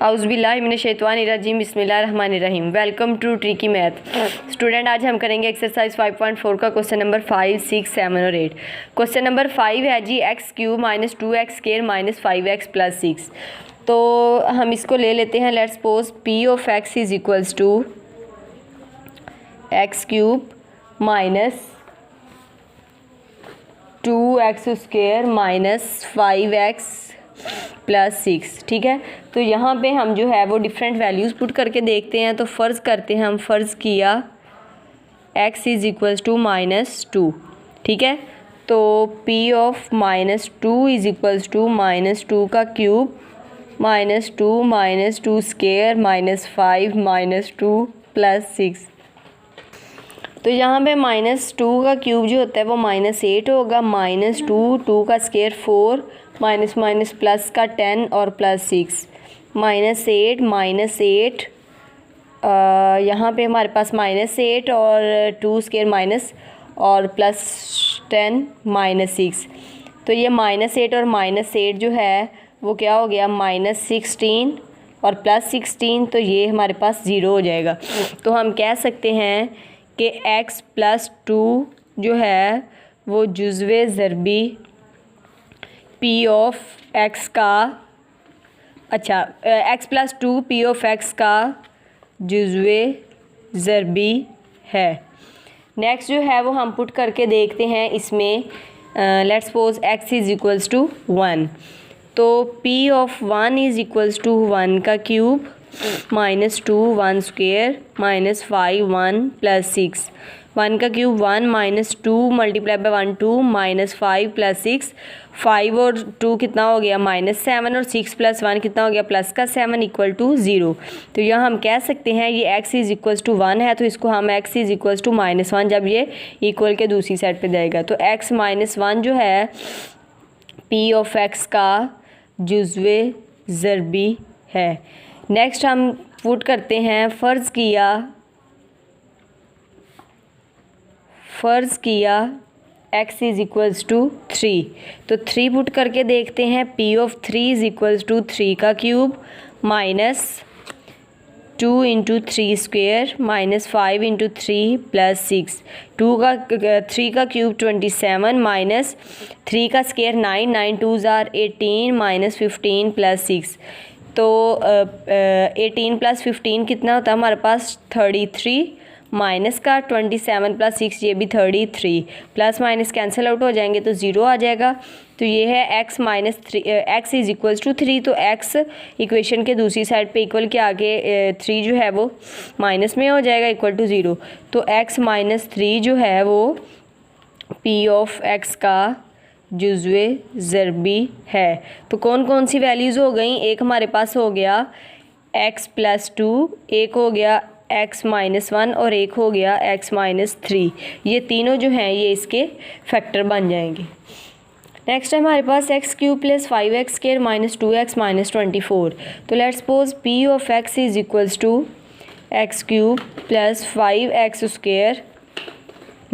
औज़ुबिल्लाहिमिनश्शैतानिर्रजीम बिस्मिल्लाहिर्रहमानिर्रहीम। Welcome to tricky math student. आज हम करेंगे एक्सरसाइज 5.4 का क्वेश्चन नंबर 5, 6, 7 और 8। क्वेश्चन नंबर 5 है जी x³ minus 2x² minus 5x plus 6। तो हम इसको ले लेते हैं। Let's suppose p of x is equals to x³ minus 2x² minus 5x plus 6। ठीक है, तो यहाँ पे हम जो है वो डिफरेंट वैल्यूज़ पुट करके देखते हैं। तो फ़र्ज़ करते हैं, हम फ़र्ज़ किया x इज़ इक्वल्स टू -2। ठीक है, तो p of -2 is equals to -2 का क्यूब -2 स्क्वायर -5 -2 प्लस 6। तो यहाँ पे -2 का क्यूब जो होता है वो -8 होगा, -2 का स्क्वायर 4 माइनस माइनस प्लस का 10 और प्लस 6 -8 यहाँ पे हमारे पास -8 और 2 स्क्वायर माइनस और प्लस 10 -6। तो ये -8 और -8 जो है वो क्या हो गया -16 और प्लस 16। तो ये हमारे पास 0 हो जाएगा। तो हम कह सकते हैं कि x + 2 जो है वो जुज़वे ज़रबी p ऑफ x का x + 2 p ऑफ x का जुज़वे ज़रबी है। नेक्स्ट जो है वो हम पुट करके देखते हैं इसमें। Let's suppose x is equals to 1। तो p of 1 is equals to 1 का क्यूब -2 1 स्क्वायर -5 1 प्लस 6। 1 का क्यूब 1 -2 मल्टीप्लाई बाय 1 2 -5 प्लस 6। 5 और 2 कितना हो गया -7 और 6 + 1 कितना हो गया प्लस का 7 इक्वल टू 0। तो यहाँ हम कह सकते हैं ये x इज़ इक्वल्स टू 1 है, तो इसको हम x इज़ इक्वल्स टू -1 जब ये इक्वल के दूसरी साइड पे जाएगा तो x -1 जो है p ऑफ x का जुज़वे ज़रबी है। नेक्स्ट हम पुट करते हैं, फ़र्ज़ किया x इज़ इक्वल्स टू 3। तो 3 पुट करके देखते हैं। p of 3 is equals to 3 का क्यूब -2 × 3 स्क्वायर -5 × 3 प्लस 6। 3 का क्यूब 27 माइनस 3 का स्क्वायर 9 9 2 ज़ार 18 -15 प्लस 6। तो 18 + 15 कितना होता है हमारे पास 33 माइनस का 27 + 6 ये भी 33। प्लस माइनस कैंसिल आउट हो जाएंगे तो 0 आ जाएगा। तो ये है x इज़ इक्वल्स टू 3। तो x इक्वेशन के दूसरी साइड पे इक्वल के आगे 3 जो है वो माइनस में हो जाएगा इक्वल टू 0। तो x - 3 जो है वो p ऑफ x का जुज़वे ज़रबी है। तो कौन कौन सी वैल्यूज़ हो गई? एक हमारे पास हो गया x + 2, एक हो गया x -1 और एक हो गया x -3। ये तीनों जो हैं ये इसके फैक्टर बन जाएंगे। नेक्स्ट है हमारे पास x³ + 5x² - 2x - 24। तो let's suppose p of x is equals to x³ + 5x² -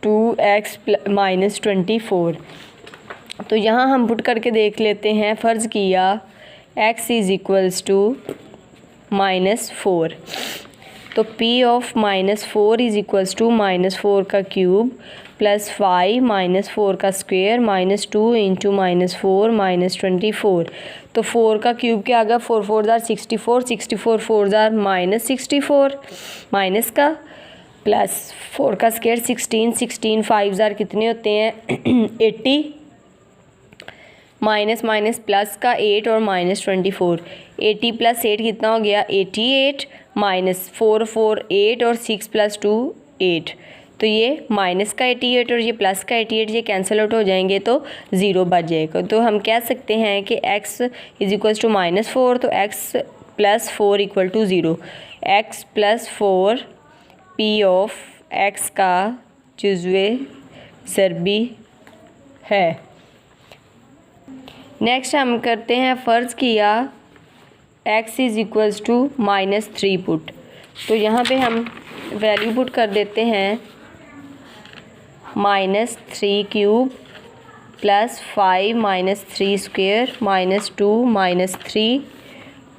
2x - 24। तो यहाँ हम पुट करके देख लेते हैं। फ़र्ज़ किया x इज़ इक्वल्स टू -4। तो p of -4 is equals to -4 का क्यूब +5 -4 का स्क्वायर -2 × -4 -24। तो 4 का क्यूब के आगे 4 4 ज़ार 64 64 4 ज़ार -64 माइनस का प्लस 4 का स्क्वायर 16 16 5 ज़ार कितने होते हैं 80 माइनस माइनस प्लस का 8 और -24। 80 + 8 कितना हो गया 88 -4 4 8 और 6 + 2 8। तो ये माइनस का 88 और ये प्लस का 88 ये कैंसिल आउट हो जाएंगे तो 0 बच जाएगा। तो हम कह सकते हैं कि x इज़ इक्वल्स टू -4 तो x + 4 equal to 0। x + 4 p of x का जुज़वे ज़रबी है। नेक्स्ट हम करते हैं, फ़र्ज़ किया x is equals to -3 put. तो यहाँ पे हम वैल्यू पुट कर देते हैं -3³ +5 -3 स्क्वायर -2 -3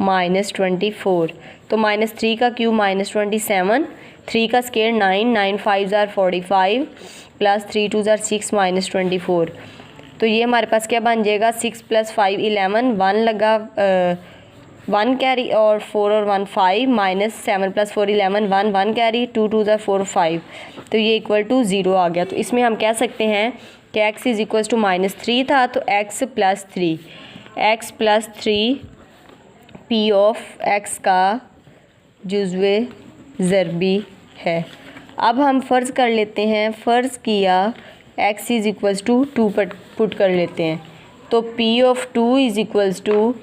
-24। तो -3 का क्यूब -27, 3 का स्केयर 9, 9 5 ज़ार 45 प्लस 3 2 ज़ार 6 -24। तो ये हमारे पास क्या बन जाएगा, 6 + 5 11, 1 लगा 1 कैरी और 4 और 1 5 -7 + 4 11, 1 1 कैरी 2 2 ज़ार 4 5। तो ये इक्वल टू 0 आ गया। तो इसमें हम कह सकते हैं कि x इज़ इक्वल टू -3 था, तो x + 3 p ऑफ x का जुज़्वे ज़रबी है। अब हम फ़र्ज़ कर लेते हैं, फ़र्ज़ किया x is equals to 2 put कर लेते हैं। तो p of 2 is equals to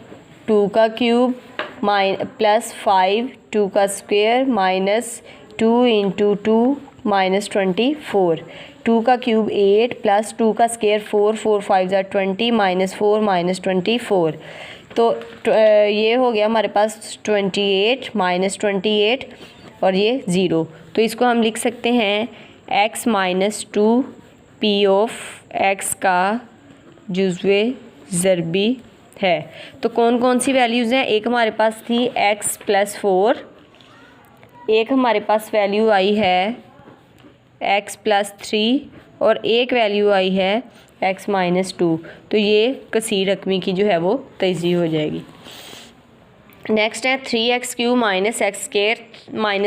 2 का क्यूब प्लस 5 2 का स्क्वायर -2 × 2 -24। 2 का क्यूब 8 प्लस 2 का स्क्वायर 4 4 5 ज़ार 20 -4 -24। तो ये हो गया हमारे पास 28 -28 और ये 0। तो इसको हम लिख सकते हैं x - 2 p ऑफ x का जुज़्वे ज़रबी है। तो कौन कौन सी वैल्यूज़ हैं, एक हमारे पास थी x + 4, एक हमारे पास वैल्यू आई है x + 3 और एक वैल्यू आई है x - 2। तो ये कसीर रकमी की जो है वो तज़ीह हो जाएगी। नेक्स्ट है 3x³ - x²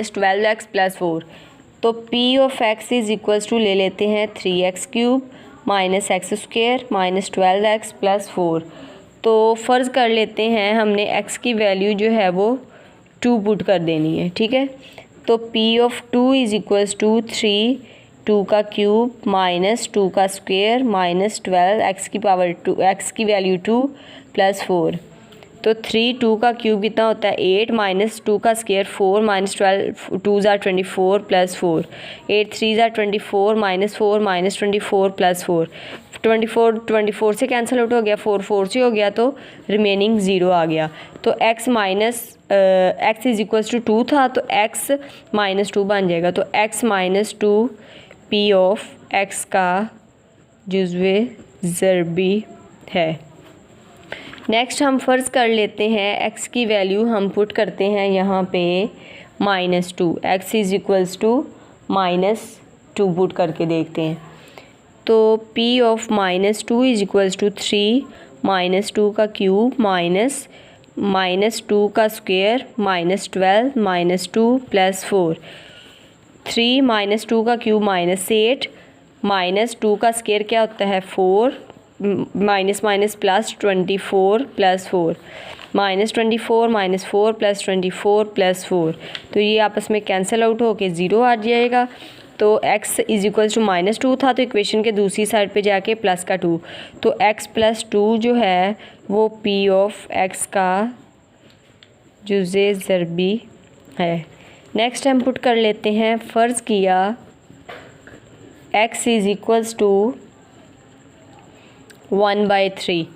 - 12x + 4। तो p of x is equals to ले लेते हैं 3x³ - x² - 12x + 4। तो फ़र्ज़ कर लेते हैं हमने x की वैल्यू जो है वो 2 पुट कर देनी है, ठीक है। तो p of 2 is equals to 3 2 का क्यूब -2 का स्क्वायर -12 x की पावर 2, x की वैल्यू 2 + 4। तो 3 2 का क्यूब कितना होता है 8 -2 का स्क्वायर 4 -12 2 ज़ार 24 + 4 8 3 ज़ार 24 -4 -24 + 4 24 से कैंसिल आउट हो गया, 4 4 से हो गया, तो रिमेनिंग 0 आ गया। तो x इज़ इक्वल्स टू 2 था, तो x - 2 बन जाएगा। तो x - 2 p ऑफ x का जुज़्वे ज़रबी है। नेक्स्ट हम फ़र्ज़ कर लेते हैं x की वैल्यू हम पुट करते हैं यहाँ पे -2, x is equals to -2 put करके देखते हैं। तो p of -2 is equals to 3 -2 का क्यूब -2 का स्क्वायर -12 -2 + 4 3 -2 का क्यूब -8 -2 का स्क्वायर क्या होता है 4 माइनस प्लस 24 + 4 -24 -4 + 24 + 4। तो ये आपस में कैंसिल आउट होके 0 आ जाएगा। तो x इज़ इक्वल्स टू -2 था, तो इक्वेशन के दूसरी साइड पे जाके प्लस का 2। तो x + 2 जो है वो p ऑफ x का जुज़्वे ज़रबी है। नेक्स्ट हम पुट कर लेते हैं, फ़र्ज़ किया x इज़ इक्वल्स टू 1/3।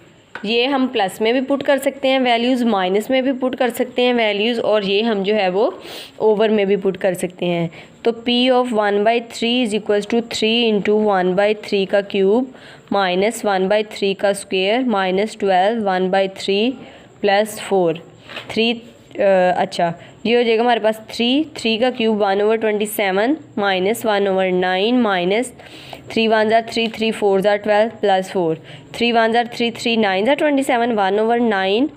ये हम प्लस में भी पुट कर सकते हैं वैल्यूज़, माइनस में भी पुट कर सकते हैं वैल्यूज़, और ये हम जो है वो ओवर में भी पुट कर सकते हैं। तो p of 1/3 is equals to 3 × 1/3 का क्यूब -1/3 का स्क्वायर -12 1/3 + 4 3 अच्छा ये हो जाएगा हमारे पास 3 का क्यूब 1/27 -1/9 -3 1 ज़ार 3 3 4 ज़ार 12 + 4 3 1 ज़ार 3 3 9 ज़ार 27 1/9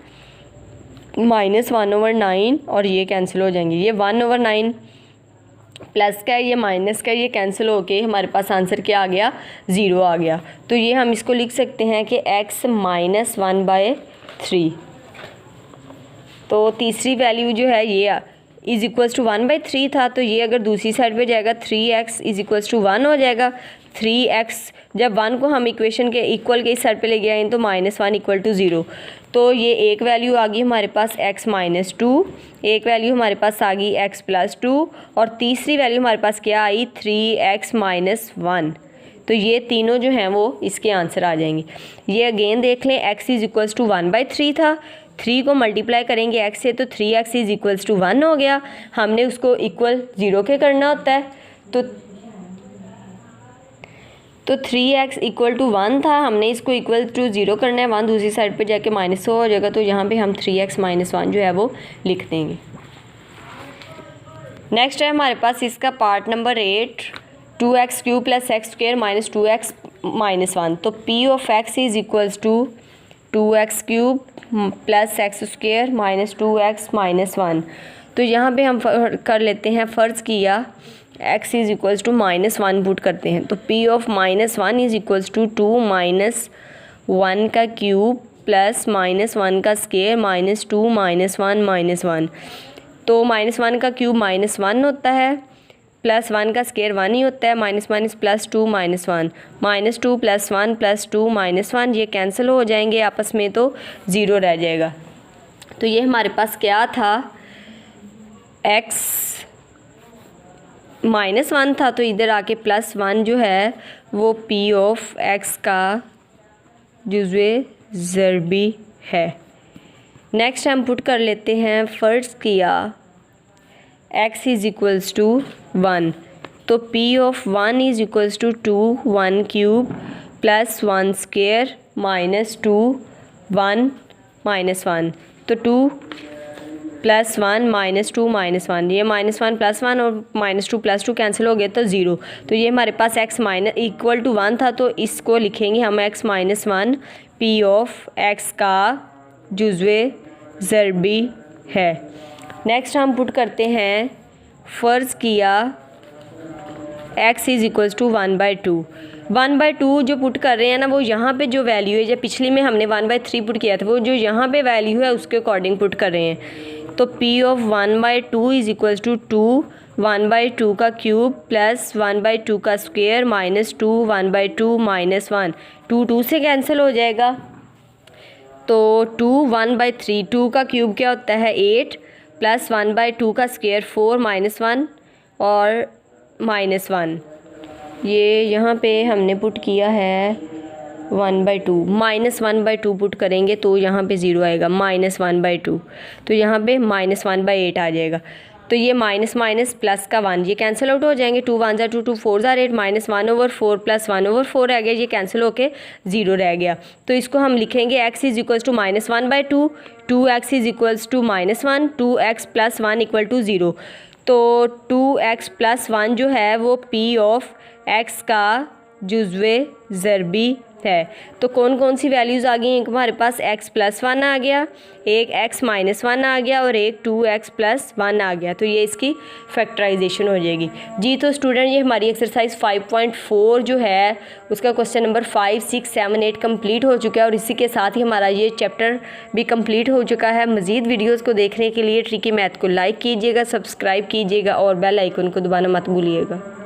-1/9 और ये कैंसिल हो जाएंगे। ये 1/9 प्लस का है, ये माइनस का है, ये कैंसिल होके हमारे पास आंसर क्या आ गया 0 आ गया। तो ये हम इसको लिख सकते हैं कि x - 1/3। तो तीसरी वैल्यू जो है ये इज़ इक्वल्स टू 1/3 था, तो ये अगर दूसरी साइड पे जाएगा 3x इज़ इक्वल्स टू 1 हो जाएगा। 3x जब 1 को हम इक्वेशन के इक्वल के इस साइड पे ले गए हैं तो -1 = 0। तो ये एक वैल्यू आ गई हमारे पास x - 2, एक वैल्यू हमारे पास आ गई x + 2 और तीसरी वैल्यू हमारे पास क्या आई 3x - 1। तो ये तीनों जो हैं वो इसके आंसर आ जाएंगे। ये अगेन देख लें, x इज़ इक्वल्स टू 1/3 था, 3 को मल्टीप्लाई करेंगे x से तो 3x इज़ इक्वल्स टू 1 हो गया। हमने उसको इक्वल 0 के करना होता है, तो तो 3x इक्वल टू 1 था, हमने इसको इक्वल टू 0 करना है, 1 दूसरी साइड पे जाके माइनस हो जाएगा, तो यहाँ पे हम 3x माइनस 1 जो है वो लिख देंगे। नेक्स्ट है हमारे पास इसका part number 8, 2x cube plus x square minus 2x minus 1। तो p of x is equals to 2x cube plus x square minus 2x minus 1। तो यहाँ पे हम कर लेते हैं, फ़र्ज़ किया x is equals to minus 1 put करते हैं, तो p of minus 1 is equals to 2 minus 1 का क्यूब प्लस माइनस 1 का स्क्वेयर माइनस 2 माइनस 1 माइनस 1। तो माइनस 1 का क्यूब माइनस 1 होता है, प्लस 1 का स्क्वेयर 1 ही होता है, minus minus plus 2 minus 1, minus 2 plus 1 plus 2 minus 1, ये कैंसिल हो जाएंगे आपस में, तो 0 रह जाएगा। तो ये हमारे पास क्या था, x माइनस 1 था, तो इधर आके प्लस 1 जो है वो p ऑफ x का जुज़्वे ज़रबी है। नेक्स्ट हम पुट कर लेते हैं, फ़र्ज़ किया x इज़ इक्वल्स टू 1, तो p of 1 is equals to 2 1 cube plus 1 square minus 2 1 minus 1। तो 2 प्लस 1 माइनस 2 माइनस 1, ये माइनस 1 प्लस 1 और माइनस 2 प्लस 2 कैंसिल हो गए, तो 0। तो ये हमारे पास x माइनस इक्वल टू 1 था, तो इसको लिखेंगे हम x minus 1 p of x का जुज़्वे ज़रबी है। नेक्स्ट हम पुट करते हैं, फ़र्ज़ किया x इज़ इक्वल्स टू 1/2। 1/2 जो पुट कर रहे हैं ना, वो यहाँ पे जो वैल्यू है, जब पिछली में हमने 1/3 पुट किया था, वो जो यहाँ पे वैल्यू है उसके अकॉर्डिंग पुट कर रहे हैं। तो p of 1/2 is equals to 2 1/2 का क्यूब प्लस 1/2 का स्क्वेयर माइनस 2 1/2 माइनस 1, 2 2 से कैंसिल हो जाएगा। तो 2 1/3, 2 का क्यूब क्या होता है 8, प्लस 1/2 का स्क्वेयर 4 माइनस 1 और माइनस 1, ये यहाँ पे हमने पुट किया है 1/2, माइनस 1/2 पुट करेंगे तो यहाँ पे 0 आएगा, माइनस 1/2, तो यहाँ पे माइनस 1/8 आ जाएगा। तो ये माइनस माइनस प्लस का 1, ये कैंसिल आउट हो जाएंगे, 2 1 2 2 4 8, माइनस 1/4 प्लस 1/4 रह गया, ये कैंसिल होके 0 रह गया। तो इसको हम लिखेंगे x is equals to minus 1/2, 2x is equals to minus 1, 2x plus 1 equal to 0। तो 2x प्लस 1 जो है वो p ऑफ x का जुज़्वे ज़रबी है। तो कौन कौन सी वैल्यूज़ आ गई हैं, हमारे पास x प्लस 1 आ गया, एक x माइनस 1 आ गया और एक 2x प्लस 1 आ गया। तो ये इसकी फैक्टराइजेशन हो जाएगी जी। तो स्टूडेंट ये हमारी एक्सरसाइज 5.4 जो है उसका क्वेश्चन नंबर 5 6 7 8 कंप्लीट हो चुका है, और इसी के साथ ही हमारा ये चैप्टर भी कंप्लीट हो चुका है। मज़ीद वीडियोज़ को देखने के लिए ट्रिकी मैथ को लाइक कीजिएगा, सब्सक्राइब कीजिएगा और बेल आइकन को दबाना मत भूलिएगा।